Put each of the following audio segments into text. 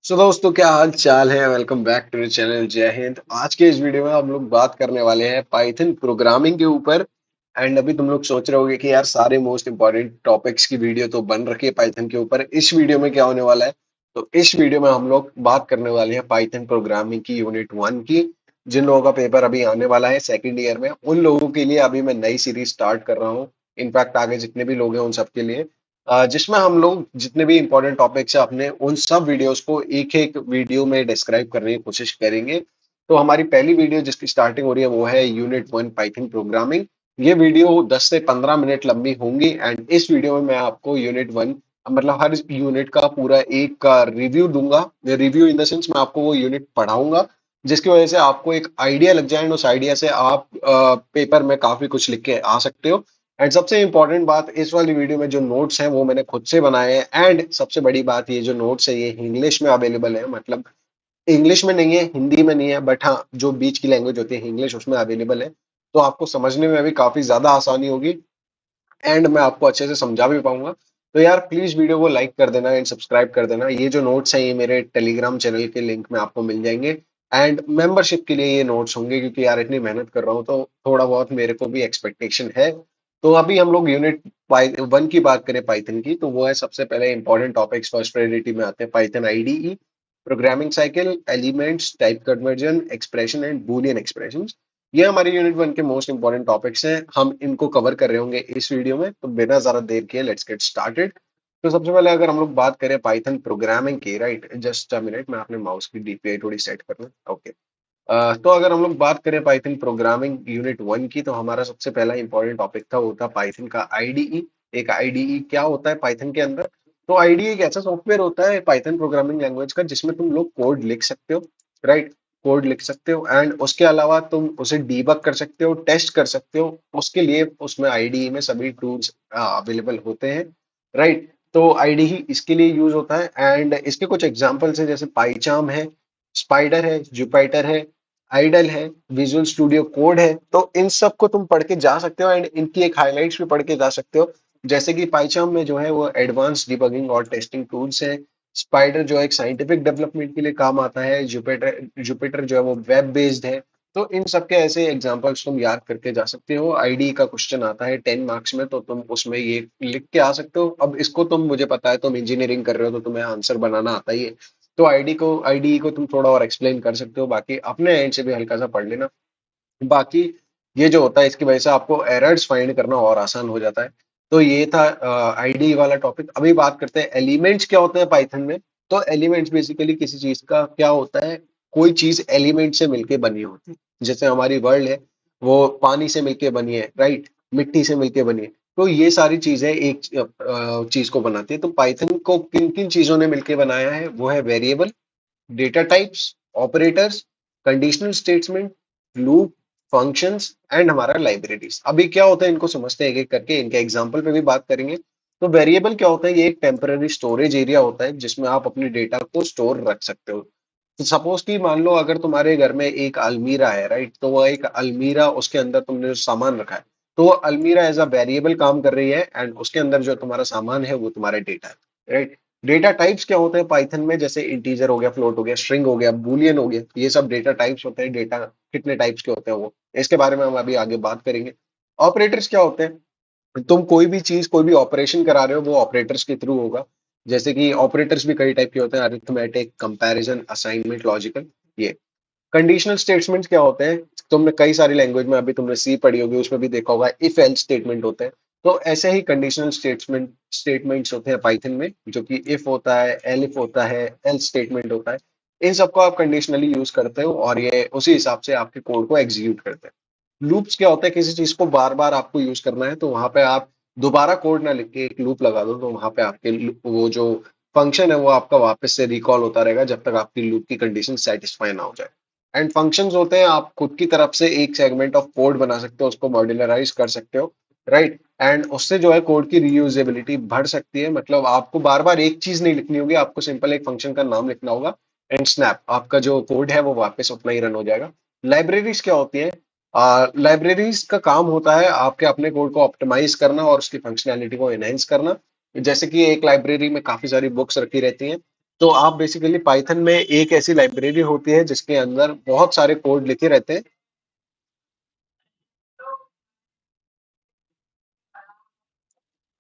दोस्तों, क्या हाल चाल है। Welcome back to the channel. जय हिंद। आज के इस वीडियो में हम लोग बात करने वाले हैं पाइथन प्रोग्रामिंग के ऊपर। एंड अभी तुम लोग सोच रहे होगे कि यार सारे मोस्ट इंपॉर्टेंट टॉपिक्स की वीडियो तो बन रखी है पाइथन के ऊपर, इस वीडियो में क्या होने वाला है। तो इस वीडियो में हम लोग बात करने वाले हैं पाइथन प्रोग्रामिंग की यूनिट 1 की। जिन लोगों का पेपर अभी आने वाला है सेकेंड ईयर में, उन लोगों के लिए अभी मैं नई सीरीज स्टार्ट कर रहा हूँ। इनफैक्ट आगे जितने भी लोग हैं उन सबके लिए, जिसमें हम लोग जितने भी इंपॉर्टेंट टॉपिक्स है अपने, उन सब वीडियोस को एक एक वीडियो में डिस्क्राइब करने की कोशिश करेंगे। तो हमारी पहली वीडियो जिसकी स्टार्टिंग हो रही है वो है यूनिट 1 पाइथन प्रोग्रामिंग। ये वीडियो 10 से 15 मिनट लंबी होंगी। एंड इस वीडियो में मैं आपको यूनिट 1, मतलब हर यूनिट का पूरा एक का रिव्यू दूंगा। रिव्यू इन द सेंस मैं आपको वो यूनिट पढ़ाऊंगा, जिसकी वजह से आपको एक आइडिया लग जाए। एंड उस आइडिया से आप पेपर में काफी कुछ लिख के आ सकते हो। एंड सबसे इंपॉर्टेंट बात, इस वाली वीडियो में जो नोट्स हैं वो मैंने खुद से बनाए हैं। एंड सबसे बड़ी बात, ये जो नोट्स है ये इंग्लिश में अवेलेबल है। मतलब इंग्लिश में नहीं है, हिंदी में नहीं है, बट हाँ जो बीच की लैंग्वेज होती है इंग्लिश, उसमें अवेलेबल है। तो आपको समझने में भी काफी ज्यादा आसानी होगी। एंड मैं आपको अच्छे से समझा भी पाऊंगा। तो यार प्लीज वीडियो को लाइक कर देना एंड सब्सक्राइब कर देना। ये जो नोट्स हैं ये मेरे टेलीग्राम चैनल के लिंक में आपको मिल जाएंगे। एंड मेंबरशिप के लिए ये नोट्स होंगे, क्योंकि यार इतनी मेहनत कर रहा हूँ तो थोड़ा बहुत मेरे को भी एक्सपेक्टेशन है। तो अभी हम लोग यूनिट 1 की बात करें पाइथन की, तो वो है सबसे पहले इंपॉर्टेंट टॉपिक्स। फर्स्ट प्रायोरिटी में आते हैं Python IDE, programming cycle, elements, type conversion, expression and Boolean expression. ये हमारे यूनिट 1 के मोस्ट इंपॉर्टेंट टॉपिक्स हैं। हम इनको कवर कर रहे होंगे इस वीडियो में, तो बिना ज्यादा देर किए लेट्स गेट स्टार्टेड। तो सबसे पहले अगर हम लोग बात करें पाइथन प्रोग्रामिंग की, राइट, जस्ट अ मिनट, मैं अपने माउस की डीपीआई थोड़ी सेट कर लूं। ओके। तो अगर हम लोग बात करें पाइथन प्रोग्रामिंग यूनिट 1 की, तो हमारा सबसे पहला इंपॉर्टेंट टॉपिक था वो था पाइथन का आईडीई। एक आईडीई क्या होता है पाइथन के अंदर? तो आईडीई एक ऐसा सॉफ्टवेयर होता है पाइथन प्रोग्रामिंग लैंग्वेज का, जिसमें तुम लोग कोड लिख सकते हो, राइट। कोड लिख सकते हो एंड उसके अलावा तुम उसे डीबग कर सकते हो, टेस्ट कर सकते हो। उसके लिए उसमें आईडीई में सभी टूल्स अवेलेबल होते हैं, राइट। तो आईडीई इसके लिए यूज होता है। एंड इसके कुछ एग्जांपल्स हैं, जैसे पाइचार्म है, स्पाइडर है, जुपिटर है, आइडल है, विजुअल स्टूडियो कोड है। तो इन सब को तुम पढ़ के जा सकते हो एंड इनकी एक हाइलाइट्स भी पढ़ के जा सकते हो। जैसे कि पाइचार्म में जो है वो एडवांस डिबगिंग और टेस्टिंग टूल्स है। स्पाइडर जो है एक साइंटिफिक डेवलपमेंट के लिए काम आता है। जुपिटर जुपिटर जो है वो वेब बेस्ड है। तो इन सब के ऐसे एग्जांपल्स तुम याद करके जा सकते हो। आईडी का क्वेश्चन आता है 10 मार्क्स में, तो तुम उसमें ये लिख के आ सकते हो। अब इसको तुम, मुझे पता है तुम इंजीनियरिंग कर रहे हो तो तुम्हें आंसर बनाना आता ही है। तो आईडी को तुम थोड़ा और एक्सप्लेन कर सकते हो, बाकी अपने एंड से भी हल्का सा पढ़ लेना। बाकी ये जो होता है इसकी वजह से आपको एरर्स फाइंड करना और आसान हो जाता है। तो ये था आईडी वाला टॉपिक। अभी बात करते हैं एलिमेंट्स क्या होते हैं पाइथन में। तो एलिमेंट्स बेसिकली किसी चीज का क्या होता है, कोई चीज एलिमेंट से मिलके बनी होती है। जैसे हमारी वर्ल्ड है वो पानी से मिलके बनी है, राइट, मिट्टी से मिलके बनी है। तो ये सारी चीजें एक चीज को बनाती है। तो पाइथन को किन किन चीजों ने मिलके बनाया है, वो है variable, data types, operators, conditional statement, loop, functions and हमारा लाइब्रेरीज। अभी क्या होता है इनको समझते हैं एक एक करके, इनके एग्जांपल पे भी बात करेंगे। तो वेरिएबल क्या होता है, ये एक टेम्पररी स्टोरेज एरिया होता है जिसमें आप अपने डेटा को स्टोर रख सकते हो। तो सपोज कि मान लो अगर तुम्हारे घर में एक अलमीरा है, राइट, तो वो एक अलमीरा, उसके अंदर तुमने जो सामान रखा है, तो वो अलमीरा एज अ वेरिएबल काम कर रही है। एंड उसके अंदर जो तुम्हारा सामान है वो तुम्हारा डेटा है, राइट। डेटा टाइप्स क्या होते हैं पाइथन में, जैसे इंटीजर हो गया, फ्लोट हो गया, स्ट्रिंग हो गया, बूलियन हो गया, ये सब डेटा टाइप्स होते हैं। डेटा कितने टाइप्स के होते हैं वो, इसके बारे में हम अभी आगे बात करेंगे। ऑपरेटर्स क्या होते हैं, तुम कोई भी चीज, कोई भी ऑपरेशन करा रहे हो वो ऑपरेटर्स के थ्रू होगा। जैसे कि ऑपरेटर्स भी कई टाइप के होते हैं, अरिथमेटिक, कंपैरिजन, असाइनमेंट, लॉजिकल, ये। कंडीशनल स्टेटमेंट्स क्या होते हैं, तुमने कई सारी लैंग्वेज में, अभी तुमने सी पढ़ी होगी, उसमें भी देखा होगा इफ एल्स स्टेटमेंट होते हैं। तो ऐसे ही कंडीशनल स्टेटमेंट्स होते हैं पाइथन में, जो कि इफ होता है, एलिफ होता है, एल्स स्टेटमेंट होता है। इन सबको आप कंडीशनली यूज करते हो और ये उसी हिसाब से आपके कोड को एग्जीक्यूट करते हैं। लूप्स क्या होता है, किसी चीज को बार बार आपको यूज करना है तो वहां पे आप दोबारा कोड ना लिख के एक लूप लगा दो, तो वहां पे आपके वो जो फंक्शन है वो आपका वापस से रिकॉल होता रहेगा जब तक आपकी लूप की कंडीशन सेटिस्फाई ना हो जाए। एंड फंक्शंस होते हैं, आप खुद की तरफ से एक सेगमेंट ऑफ कोड बना सकते हो, उसको मॉड्यूलराइज कर सकते हो, राइट। एंड उससे जो है कोड की रीयूजेबिलिटी बढ़ सकती है। मतलब आपको बार बार एक चीज नहीं लिखनी होगी, आपको सिंपल एक फंक्शन का नाम लिखना होगा एंड स्नैप, आपका जो कोड है वो वापस उतना ही रन हो जाएगा। लाइब्रेरीज क्या होती है, लाइब्रेरीज का काम होता है आपके अपने कोड को ऑप्टिमाइज करना और उसकी फंक्शनैलिटी को एनहेंस करना। जैसे कि एक लाइब्रेरी में काफी सारी बुक्स रखी रहती हैं, तो आप बेसिकली पाइथन में एक ऐसी लाइब्रेरी होती है जिसके अंदर बहुत सारे कोड लिखे रहते हैं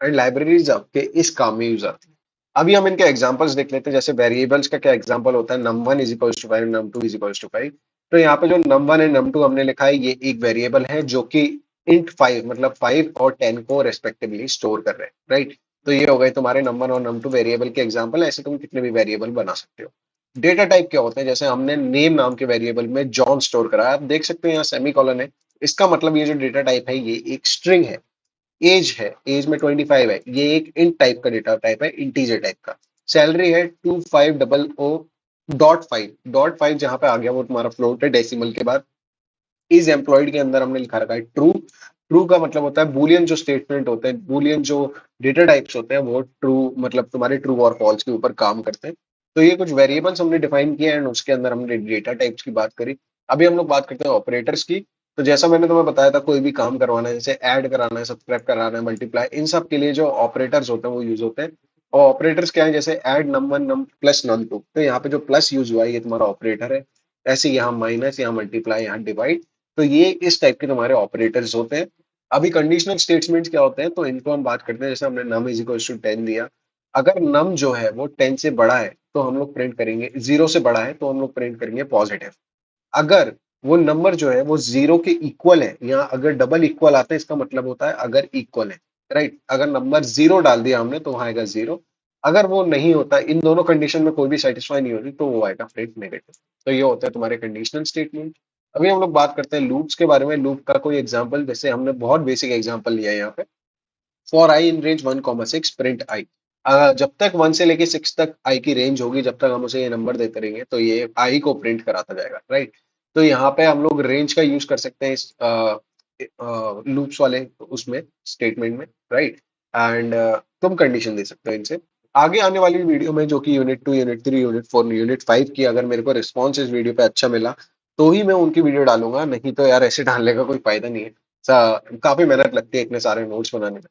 एंड लाइब्रेरीज आपके इस काम में यूज आती है। अभी हम इनके एग्जांपल्स देख लेते हैं, जैसे वेरिएबल्स का क्या एग्जांपल होता है, num1 is equals to 5, num2 is equals to 5। तो यहाँ पे जो num1 एंड num2 हमने लिखा है, ये एक वेरिएबल है जो कि int 5 मतलब 5 और 10 को रेस्पेक्टिवली स्टोर कर रहे हैं, राइट। तो ये हो गए तुम्हारे num1 और num2 वेरिएबल के एग्जांपल। ऐसे तुम कितने भी वेरिएबल बना सकते हो। डेटा टाइप क्या होता है, जैसे हमने नेम नाम के वेरिएबल में जॉन स्टोर करा है, आप देख सकते हो यहाँ सेमीकोलन है। इसका मतलब ये जो डेटा टाइप है, ये एक स्ट्रिंग है। एज है, एज में 25 है, ये एक इंट टाइप का डेटा टाइप है, इंटीजर टाइप का। सैलरी है 2500.5, डॉट फाइव जहां पे आ गया वो तुम्हारा फ्लोट है डेसिमल के बाद। इज एम्प्लॉयड के अंदर हमने लिखा रखा है ट्रू। ट्रू का मतलब होता है बूलियन जो स्टेटमेंट होते हैं, बूलियन जो डेटा टाइप्स होते हैं, वो ट्रू मतलब तुम्हारे ट्रू और फॉल्स के ऊपर काम करते हैं। तो ये कुछ वेरिएबल्स हमने डिफाइन किया एंड उसके अंदर हमने डेटा टाइप्स की बात करी। अभी हम लोग बात करते हैं ऑपरेटर्स की। तो जैसा मैंने तुम्हें बताया था, कोई भी काम करवाना है, जैसे ऐड कराना है, सब्सक्राइब कराना है, मल्टीप्लाई, इन सब के लिए जो ऑपरेटर्स होते हैं वो यूज होते हैं। और ऑपरेटर्स क्या है, जैसे add num1 num plus num2, तो यहाँ पे जो प्लस यूज हुआ है ये तुम्हारा ऑपरेटर है। ऐसे यहाँ माइनस, यहाँ मल्टीप्लाई, यहाँ डिवाइड। तो ये इस टाइप के तुम्हारे ऑपरेटर्स होते हैं। अभी कंडीशनल स्टेटमेंट्स क्या होते हैं, तो इनको हम बात करते हैं। जैसे हमने num इज इक्वल टू 10 दिया, अगर num जो है वो 10 से बड़ा है तो हम लोग प्रिंट करेंगे, 0 से बड़ा है तो हम लोग प्रिंट करेंगे पॉजिटिव। अगर वो नंबर जो है वो 0 के इक्वल है, या अगर डबल इक्वल आता है, इसका मतलब होता है अगर इक्वल है, राइट। अगर नंबर 0 डाल दिया हमने तो वहां आएगा 0। अगर वो नहीं होता, इन दोनों कंडीशन में कोई भी सेटिस्फाई नहीं होती, तो वो आएगा प्रिंट नेगेटिव। तो ये होता है तुम्हारे कंडीशनल स्टेटमेंट। अभी हम लोग बात करते हैं लूप्स के बारे में। लूप का कोई एग्जांपल, जैसे हमने बहुत बेसिक एग्जांपल लिया है यहाँ पे। For I in range 1,6 print I. जब तक 1 से लेके 6 तक आई की रेंज होगी, जब तक हम उसे ये नंबर देते रहेंगे तो ये आई को प्रिंट कराता जाएगा, राइट। तो यहाँ पे हम लोग रेंज का यूज कर सकते हैं इस लूप्स वाले उसमें स्टेटमेंट में, राइट। एंड तुम कंडीशन दे सकते हो इनसे। आगे आने वाली वीडियो में, जो कि यूनिट 2, यूनिट 3, यूनिट 4, यूनिट 5 की, अगर मेरे को रिस्पॉन्स इस वीडियो पे अच्छा मिला तो ही मैं उनकी वीडियो डालूंगा, नहीं तो यार ऐसे डालने का कोई फायदा नहीं है। काफी मेहनत लगती है इतने सारे नोट्स बनाने में।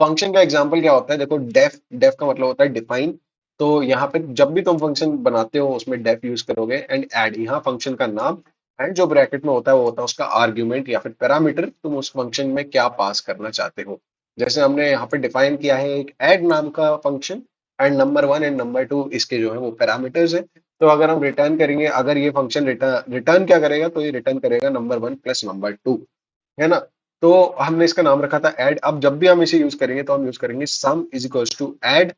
फंक्शन का एग्जांपल क्या होता है, देखो डेफ, डेफ का मतलब होता है डिफाइन। तो यहाँ पे जब भी तुम फंक्शन बनाते हो उसमें डेफ यूज करोगे। एंड ऐड, यहाँ फंक्शन का नाम, एंड जो ब्रैकेट में होता है वो होता है उसका आर्ग्यूमेंट या फिर पैरामीटर, तुम उस फंक्शन में क्या पास करना चाहते हो। जैसे हमने यहाँ पे डिफाइन किया है एक ऐड नाम का function, and number 1 and number 2 इसके जो है वो पैरामीटर्स है। तो अगर हम रिटर्न करेंगे, अगर ये फंक्शन रिटर्न रिटर्न क्या करेगा, तो ये रिटर्न करेगा नंबर 1 प्लस नंबर 2, है ना। तो हमने इसका नाम रखा था ऐड। अब जब भी हम इसे यूज करेंगे तो हम यूज करेंगे sum is equals to add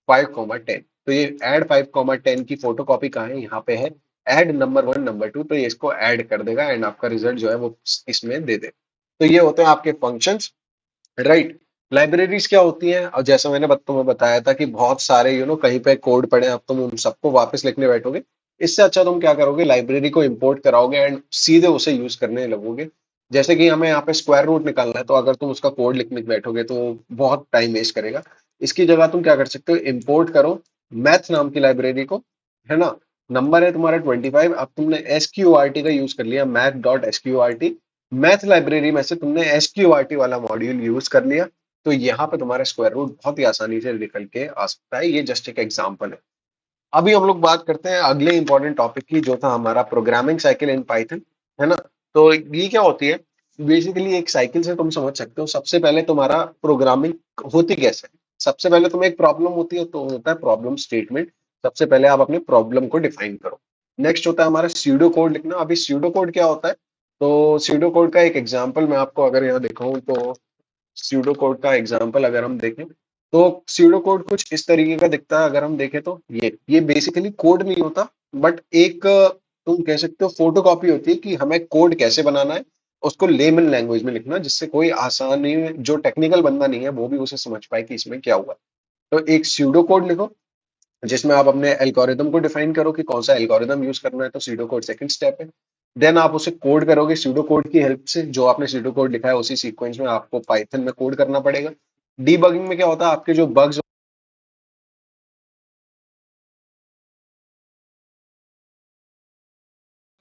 5,10। तो ये ऐड 5,10 की फोटो कॉपी कहाँ है, यहाँ पे है। ऐड नंबर 1 नंबर 2, तो ये इसको ऐड कर देगा एंड आपका रिजल्ट जो है वो इसमें दे दे। तो ये होते हैं आपके फंक्शंस, राइट। लाइब्रेरीज क्या होती हैं, और जैसा मैंने तुम्हें बताया था कि बहुत सारे कहीं पे कोड पड़े हैं, अब तुम उन सबको वापस लिखने बैठोगे। इससे अच्छा तुम क्या करोगे, लाइब्रेरी को इंपोर्ट कराओगे एंड सीधे उसे यूज करने लगोगे। जैसे कि हमें यहाँ पे स्क्वायर रूट निकालना है, तो अगर तुम उसका कोड लिखने बैठोगे तो बहुत टाइम वेस्ट करेगा। इसकी जगह तुम क्या कर सकते हो, इंपोर्ट करो मैथ नाम की लाइब्रेरी को, है ना। नंबर है तुम्हारा 25, अब तुमने SQRT का यूज कर लिया, math.sqrt। मैथ लाइब्रेरी में से तुमने SQRT वाला मॉड्यूल यूज कर लिया, तो यहाँ पे तुम्हारा स्क्वायर रूट बहुत ही आसानी से निकल के आ सकता है। ये जस्ट एक एग्जांपल है। अभी हम लोग बात करते हैं अगले इंपॉर्टेंट टॉपिक की, जो था हमारा प्रोग्रामिंग साइकिल इन पाइथन, है ना। तो ये क्या होती है, बेसिकली एक साइकिल से तुम समझ सकते हो। सबसे पहले तुम्हारा प्रोग्रामिंग होती कैसे है? सबसे पहले तुम्हें एक प्रॉब्लम होती है, तो होता है प्रॉब्लम स्टेटमेंट। सबसे पहले आप अपने प्रॉब्लम को डिफाइन करो। नेक्स्ट होता है हमारा स्यूडो कोड लिखना। अभी स्यूडो कोड क्या होता है, तो स्यूडो कोड का एक एग्जांपल मैं आपको अगर यहाँ दिखाऊं, तो स्यूडो कोड का एग्जांपल अगर हम देखें, तो स्यूडो कोड कुछ इस तरीके का दिखता है। अगर हम देखें तो ये बेसिकली कोड नहीं होता, बट एक तुम कह सकते हो फोटो कॉपी होती है कि हमें कोड कैसे बनाना है, उसको लेमन लैंग्वेज में लिखना, जिससे कोई आसानी जो टेक्निकल बंदा नहीं है वो भी उसे समझ पाए कि इसमें क्या हुआ। तो एक स्यूडो कोड लिखो जिसमें आप अपने एल्गोरिदम को डिफाइन करो कि कौन सा एल्गोरिदम यूज करना है, तो स्यूडो कोड सेकंड स्टेप है। देन आप उसे कोड करोगे स्यूडो कोड की हेल्प से, जो आपने स्यूडो कोड लिखा है उसी सीक्वेंस में आपको पाइथन में कोड करना पड़ेगा। डीबगिंग में क्या होता है, आपके जो बग्स,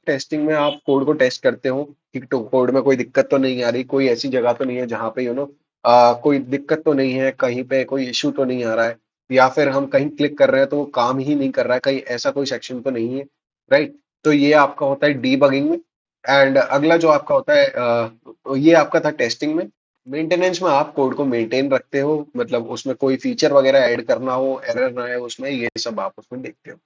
टेस्टिंग में आप कोड को टेस्ट करते हो कि तो कोड में कोई दिक्कत तो नहीं आ रही, कोई ऐसी जगह तो नहीं है जहाँ पे कोई दिक्कत तो नहीं है, कहीं पे कोई इश्यू तो नहीं आ रहा है। या फिर हम कहीं क्लिक कर रहे हैं तो वो काम ही नहीं कर रहा है, कहीं ऐसा कोई सेक्शन तो नहीं है, राइट? तो ये आपका होता है डीबगिंग में। एंड अगला जो आपका होता है ये आपका था टेस्टिंग में। मेंटेनेंस में आप कोड को मेंटेन रखते हो, मतलब उसमें कोई फीचर वगैरह ऐड करना हो, एरर ना आए उसमें, ये सब आप उसमें देखते हो।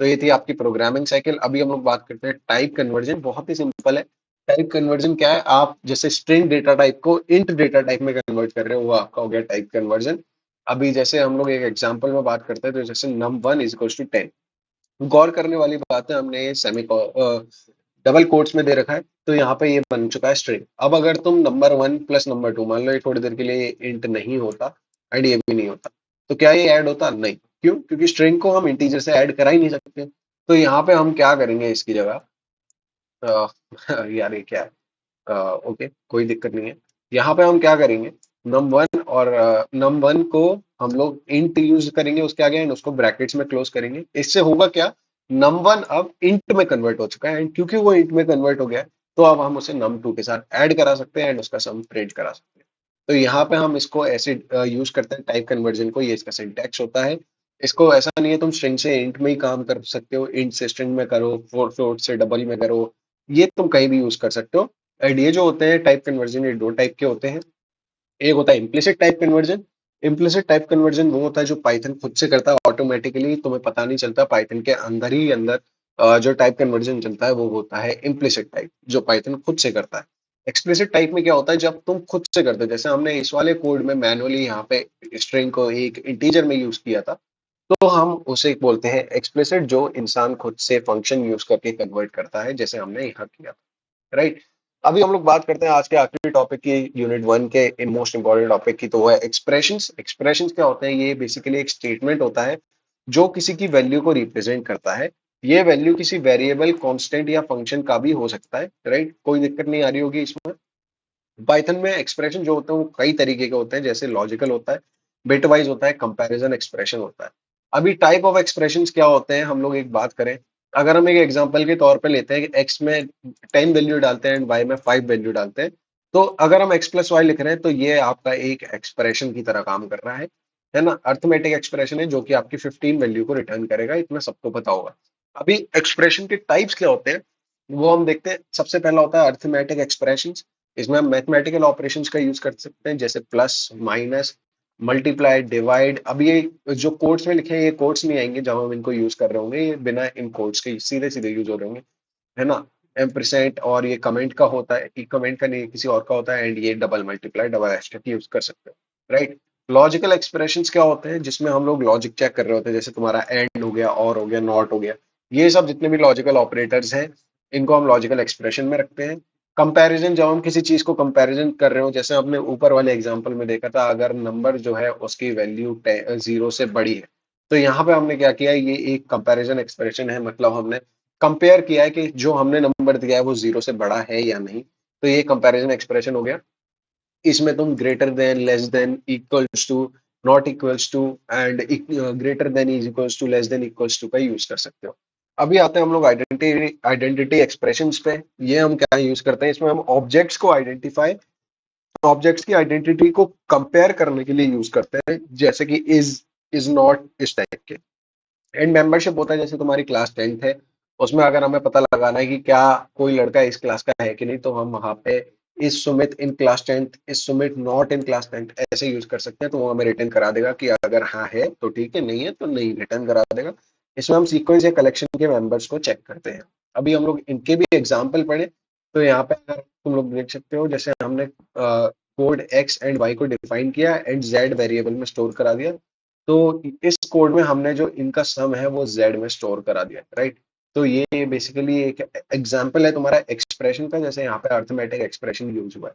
तो ये थी आपकी प्रोग्रामिंग साइकिल। अभी हम लोग बात करते हैं टाइप कन्वर्जन। बहुत ही सिंपल है। टाइप कन्वर्जन क्या है? आप जैसे स्ट्रिंग डेटा टाइप को इंट डेटा टाइप में कन्वर्ट कर रहे हो, वो आपका हो गया टाइप कन्वर्जन। अभी जैसे हम लोग एक एग्जांपल में बात करते हैं, तो जैसे num1 इज इक्वल टू 10। गौर करने वाली बात है, हमने ये डबल कोट्स में दे रखा है, तो यहाँ पे ये बन चुका है स्ट्रिंग। अब अगर तुम नंबर 1 प्लस नंबर 2 मान लो, ये थोड़ी देर के लिए इंट नहीं होता एंड ये भी नहीं होता, तो क्या ये ऐड होता? नहीं। क्यों? क्योंकि स्ट्रिंग को हम इंटीजर से ऐड करा ही नहीं सकते। तो यहाँ पे हम क्या करेंगे इसकी जगह, अ, यार ये क्या है, ओके कोई दिक्कत नहीं है। यहाँ पे हम क्या करेंगे, num1 और num1 को हम लोग इंट यूज करेंगे उसके आगे, एंड उसको ब्रैकेट्स में क्लोज करेंगे। इससे होगा क्या, num1 अब इंट में कन्वर्ट हो चुका है, एंड क्योंकि वो इंट में कन्वर्ट हो गया है, तो अब हम उसे num2 के साथ ऐड करा सकते हैं एंड उसका सम प्रिंट करा सकते हैं। तो यहाँ पे हम इसको ऐसे यूज करते हैं टाइप कन्वर्जन को, ये इसका सिंटैक्स होता है। इसको ऐसा नहीं है तुम स्ट्रिंग से इंट में ही काम कर सकते हो, इंट से स्ट्रिंग में करो, फ्लोट से डबल में करो, ये तुम कहीं भी यूज कर सकते हो। एंड ये जो होते हैं टाइप कन्वर्जन, ये दो टाइप के होते हैं। एक होता है implicit type conversion. Implicit type conversion वो होता है जो पाइथन खुद से करता है ऑटोमेटिकली, तुम्हें पता नहीं चलता, पाइथन के अंदर ही अंदर जो टाइप कन्वर्जन चलता है वो होता है इम्प्लिसिट टाइप, जो पाइथन खुद से करता है। एक्सप्लिसिट टाइप में क्या होता है, जब तुम खुद से करते हो, जैसे हमने इस वाले कोड में मैनुअली यहाँ पे स्ट्रिंग को एक इंटीजर में यूज किया था, तो हम उसे बोलते हैं एक्सप्लिसिट, जो इंसान खुद से फंक्शन यूज करके कन्वर्ट करता है, जैसे हमने यहाँ किया, राइट? अभी हम लोग बात करते हैं आज के आखिरी टॉपिक की, यूनिट 1 के मोस्ट इंपॉर्टेंट टॉपिक की, तो वो है एक्सप्रेशंस। एक्सप्रेशंस क्या होते हैं? ये बेसिकली एक स्टेटमेंट होता है जो किसी की वैल्यू को रिप्रेजेंट करता है। ये वैल्यू किसी वेरिएबल, कांस्टेंट या फंक्शन का भी हो सकता है, राइट? कोई दिक्कत नहीं आ रही होगी इसमें। पाइथन में एक्सप्रेशन जो होते हैं वो कई तरीके के होते हैं, जैसे लॉजिकल होता है, बिट वाइज होता है, कंपैरिजन एक्सप्रेशन होता है। अभी टाइप ऑफ एक्सप्रेशंस क्या होते हैं, हम लोग एक बात करें, अगर हम एक एग्जांपल के तौर पे लेते हैं कि एक्स में 10 वैल्यू डालते हैं एंड वाई में 5 वैल्यू डालते हैं, तो अगर हम एक्स प्लस वाई लिख रहे हैं तो ये आपका एक एक्सप्रेशन की तरह काम कर रहा है ना? अर्थमेटिक एक्सप्रेशन है जो कि आपकी 15 वैल्यू को रिटर्न करेगा, इतना सबको पता होगा। अभी एक्सप्रेशन के टाइप्स क्या होते हैं वो हम देखते हैं। सबसे पहला होता है अर्थमेटिक एक्सप्रेशन। इसमें हम मैथमेटिकल ऑपरेशंस का यूज कर सकते हैं, जैसे प्लस, माइनस, मल्टीप्लाई, डिवाइड। अब ये जो कोड्स में लिखे हैं, ये कोड्स नहीं आएंगे जब हम इनको यूज कर रहे होंगे, ये बिना इन कोड्स के सीधे सीधे यूज हो रहे होंगे, है ना? एम्परसेंट, और ये कमेंट का होता है, ये कमेंट का नहीं किसी और का होता है, एंड ये double multiply, double asterisk use कर सकते हो, राइट? लॉजिकल एक्सप्रेशंस क्या होते हैं, जिसमें हम लोग लॉजिक चेक कर रहे होते हैं, जैसे तुम्हारा एंड हो गया, और हो गया, नॉट हो गया, ये सब जितने भी लॉजिकल ऑपरेटर्स हैं, इनको हम लॉजिकल एक्सप्रेशन में रखते हैं। कंपैरिजन, जब हम किसी चीज को कंपैरिजन कर रहे हो, जैसे हमने ऊपर वाले एग्जांपल में देखा था, अगर नंबर जो है उसकी वैल्यू 0 से बड़ी है, तो यहाँ पे हमने क्या किया, ये एक कंपैरिजन एक्सप्रेशन है, मतलब हमने कंपेयर किया है कि जो हमने नंबर दिया है वो 0 से बड़ा है या नहीं। तो ये कंपैरिजन एक्सप्रेशन हो गया। इसमें तुम greater than, less than, equals to, not equals to, and greater than, is equals to, less than equals to का यूज कर सकते हो। अभी आते हैं हम लोग आइडेंटिटी आइडेंटिटी एक्सप्रेशंस पे। ये हम क्या यूज करते हैं, इसमें हम ऑब्जेक्ट्स को आइडेंटिफाई, ऑब्जेक्ट्स की आइडेंटिटी को कंपेयर करने के लिए यूज करते हैं, जैसे कि इज नॉट, इस टाइप के। एंड मेंबरशिप होता है, जैसे तुम्हारी क्लास 10th है, उसमें अगर हमें पता लगाना है कि क्या कोई लड़का इस क्लास का है कि नहीं, तो हम वहां पे is Sumit in class 10th, is Sumit not in class 10th ऐसे यूज कर सकते हैं, तो वो हमें रिटर्न करा देगा कि अगर हाँ है तो ठीक है, नहीं है तो नहीं, रिटर्न करा देगा। इसमें हम सीक्वेंस या कलेक्शन के मेंबर्स को चेक करते हैं। अभी हम लोग इनके भी एग्जाम्पल पढ़े, तो यहाँ पे अगर तुम लोग देख सकते हो, जैसे हमने कोड एक्स एंड वाई को डिफाइन किया एंड जेड वेरिएबल में स्टोर करा दिया, तो इस कोड में हमने जो इनका सम है वो z में स्टोर करा दिया, राइट? तो ये बेसिकली एक एग्जांपल है तुम्हारा एक्सप्रेशन का, जैसे यहाँ पे अर्थमेटिक एक्सप्रेशन यूज हुआ है।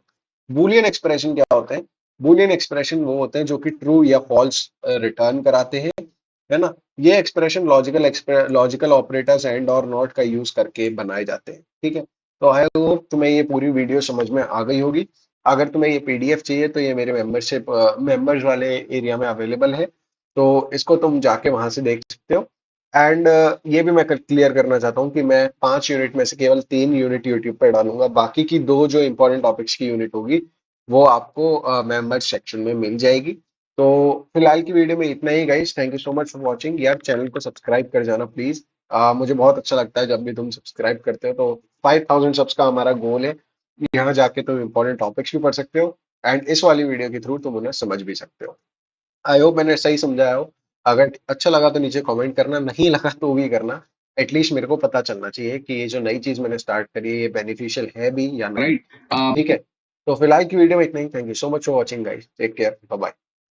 बूलियन एक्सप्रेशन क्या होते हैं? बूलियन एक्सप्रेशन वो होते हैं जो कि ट्रू या फॉल्स रिटर्न कराते हैं, है ना? ये एक्सप्रेशन लॉजिकल ऑपरेटर्स एंड और नॉट का यूज करके बनाए जाते हैं, ठीक है? तो आई होप तुम्हें ये पूरी वीडियो समझ में आ गई होगी। अगर तुम्हें ये पीडीएफ चाहिए तो ये मेरे मेंबर्स वाले एरिया में अवेलेबल है, तो इसको तुम जाके वहां से देख सकते हो। एंड ये भी मैं क्लियर करना चाहता हूँ कि मैं 5 यूनिट में से केवल 3 यूनिट यूट्यूब पर डालूंगा, बाकी की दो जो इंपॉर्टेंट टॉपिक्स की यूनिट होगी वो आपको मेंबर्स सेक्शन में मिल जाएगी। तो फिलहाल की वीडियो में इतना ही guys. Thank you so much for watching. यार चैनल को सब्सक्राइब कर जाना प्लीज। मुझे बहुत अच्छा लगता है जब भी तुम सब्सक्राइब करते हो। तो 5000 सब्स का हमारा गोल है। यहाँ जाके तुम इंपॉर्टेंट टॉपिक्स भी पढ़ सकते हो एंड इस वाली वीडियो के थ्रू तुम उन्हें समझ भी सकते हो। आई होप मैंने सही समझाया हो। अगर अच्छा लगा तो नीचे कमेंट करना, नहीं लगा तो भी करना। एटलीस्ट मेरे को पता चलना चाहिए कि ये जो नई चीज मैंने स्टार्ट करी है ये बेनिफिशियल है भी या नहीं। ठीक है। तो फिलहाल की वीडियो में इतना ही। Thank you so much for watching guys. Take care. Bye bye.